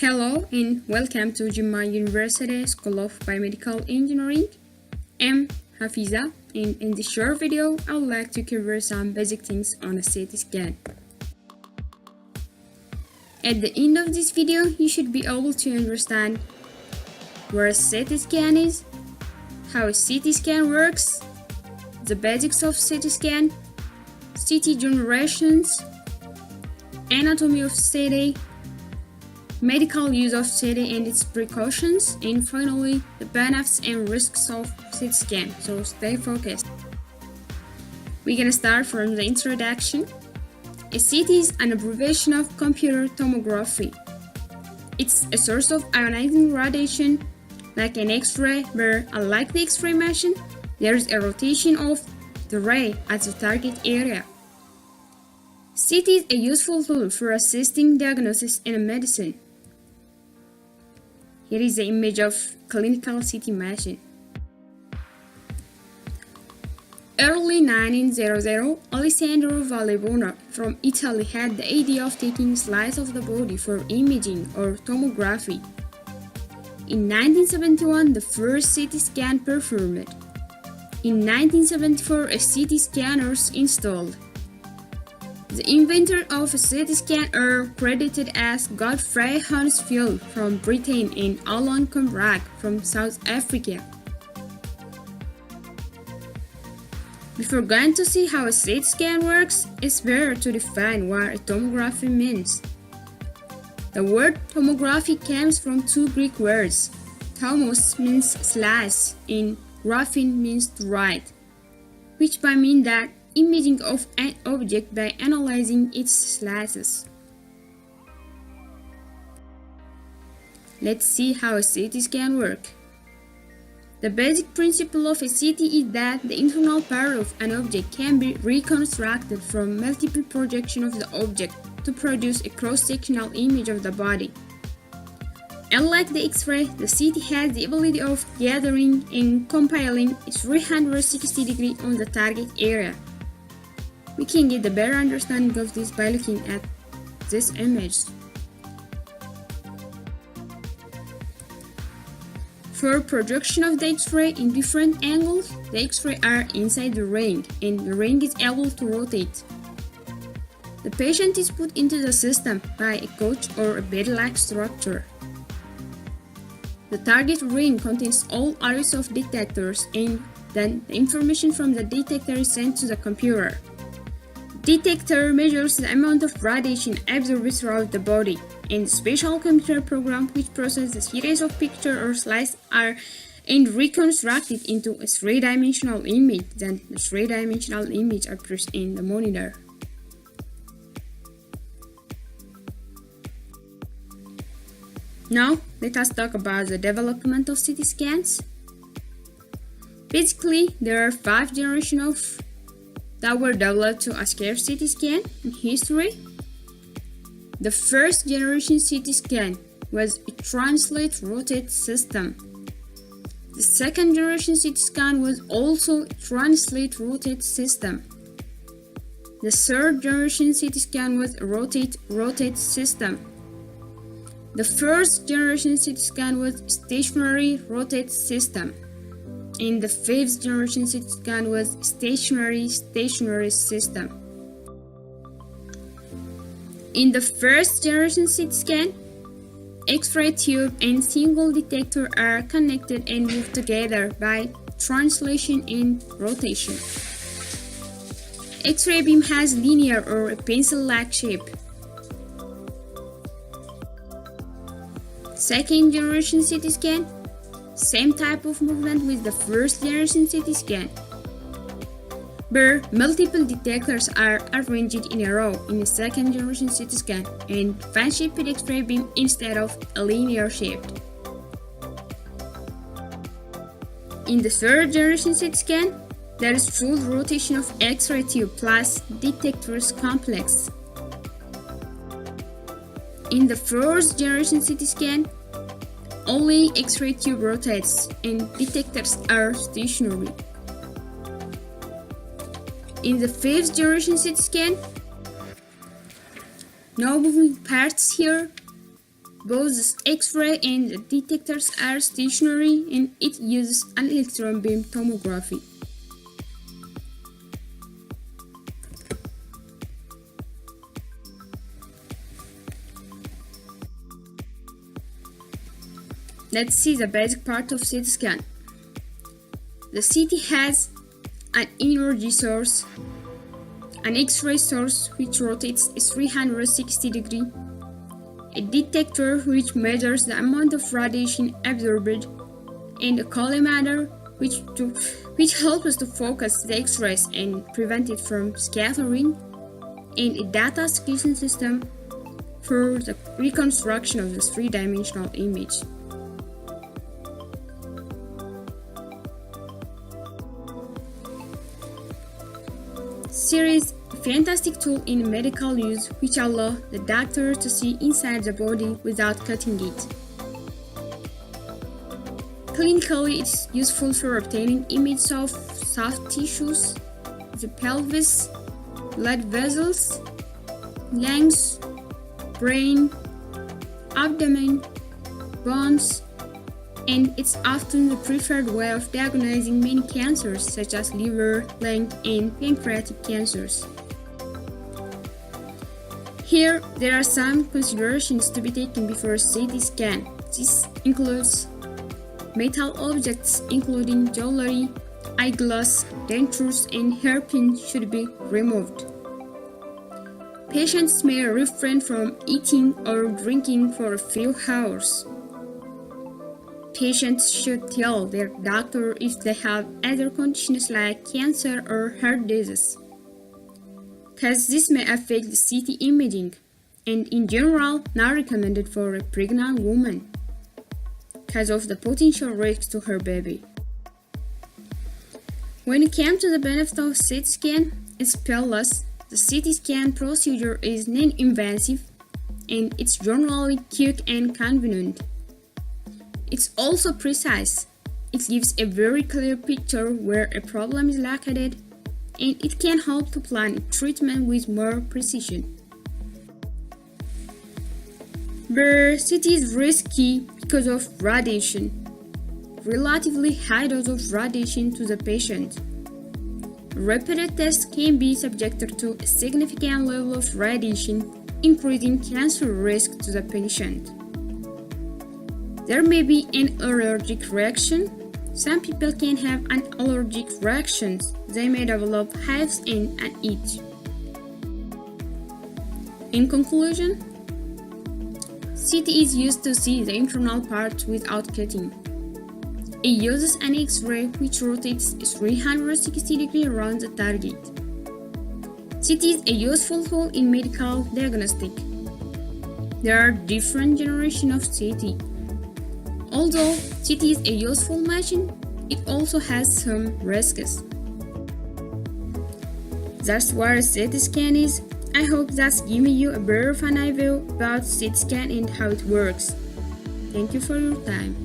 Hello and welcome to Jimma University School of Biomedical Engineering. I'm Hafiza, and in this short video, I would like to cover some basic things on a CT scan. At the end of this video, you should be able to understand where a CT scan is, how a CT scan works, the basics of CT scan, CT generations, anatomy of CT, medical use of CT and its precautions, and finally, the benefits and risks of CT scan, so stay focused. We're gonna start from the introduction. A CT is an abbreviation of computer tomography. It's a source of ionizing radiation, like an X-ray, where, unlike the X-ray machine, there is a rotation of the ray at the target area. CT is a useful tool for assisting diagnosis in medicine. Here is the image of clinical CT machine. Early 1900, Alessandro Vallebona from Italy had the idea of taking slices of the body for imaging or tomography. In 1971, the first CT scan performed. In 1974, a CT scanner was installed. The inventor of a CT scan are credited as Godfrey Hounsfield from Britain and Alan Combrag from South Africa. Before going to see how a CT scan works, it's better to define what a tomography means. The word tomography comes from two Greek words. Tomos means slice and graphin means to write, which by mean that imaging of an object by analyzing its slices. Let's see how a CT scan works. The basic principle of a CT is that the internal part of an object can be reconstructed from multiple projections of the object to produce a cross-sectional image of the body. Unlike the X-ray, the CT has the ability of gathering and compiling a 360 degree on the target area. We can get a better understanding of this by looking at this image. For projection of the X-ray in different angles, the X-ray are inside the ring, and the ring is able to rotate. The patient is put into the system by a couch or a bed-like structure. The target ring contains all arrays of detectors, and then the information from the detector is sent to the computer. The detector measures the amount of radiation absorbed throughout the body, and the special computer program which processes a series of pictures or slices are reconstructed into a three-dimensional image. Then the three-dimensional image appears in the monitor. Now, let us talk about the development of CT scans. Basically, there are 5 generations that were developed to escape CT scan in history. The first generation CT scan was a translate-rotate system. The second generation CT scan was also a translate-rotate system. The third generation CT scan was a rotate-rotate system. The first generation CT scan was a stationary rotate system. And the fifth generation CT scan was stationary system. In the first generation CT scan, X-ray tube and single detector are connected and moved together by translation and rotation. X-ray beam has linear or a pencil-like shape. Second generation CT scan, same type of movement with the first generation CT scan, where multiple detectors are arranged in a row in a second generation CT scan and fan-shaped X-ray beam instead of a linear shaped. In the third generation CT scan, there is full rotation of X-ray tube plus detectors complex. In the fourth generation CT scan, only X-ray tube rotates and detectors are stationary. In the fifth generation CT scan, no moving parts here, Both the X-ray and the detectors are stationary and it uses an electron beam tomography. Let's see the basic part of CT scan. The CT has an energy source, an X-ray source which rotates 360 degrees, a detector which measures the amount of radiation absorbed, and a collimator which helps us to focus the X-rays and prevent it from scattering, and a data acquisition system for the reconstruction of the three-dimensional image. CT is a fantastic tool in medical use which allows the doctor to see inside the body without cutting it. Clinically, it's useful for obtaining images of soft tissues, the pelvis, blood vessels, lungs, brain, abdomen, bones, and it's often the preferred way of diagnosing many cancers such as liver, lung, and pancreatic cancers. Here, there are some considerations to be taken before CT scan. This includes metal objects including jewelry, eyeglass, dentures, and hairpins should be removed. Patients may refrain from eating or drinking for a few hours. Patients should tell their doctor if they have other conditions like cancer or heart disease, because this may affect the CT imaging, and in general not recommended for a pregnant woman because of the potential risk to her baby. When it comes to the benefit of CT scan, it's painless. The CT scan procedure is non-invasive and it's generally quick and convenient. It's also precise. It gives a very clear picture where a problem is located, and it can help to plan treatment with more precision. But CT is risky because of radiation. Relatively high dose of radiation to the patient. Repeated tests can be subjected to a significant level of radiation, increasing cancer risk to the patient. There may be an allergic reaction. Some people can have an allergic reactions. They may develop hives and an itch. In conclusion, CT is used to see the internal parts without cutting. It uses an X-ray which rotates 360 degrees around the target. CT is a useful tool in medical diagnostic. There are different generations of CT. Although CT is a useful machine, it also has some risks. That's what a CT scan is. I hope that's giving you a better of an idea about CT scan and how it works. Thank you for your time.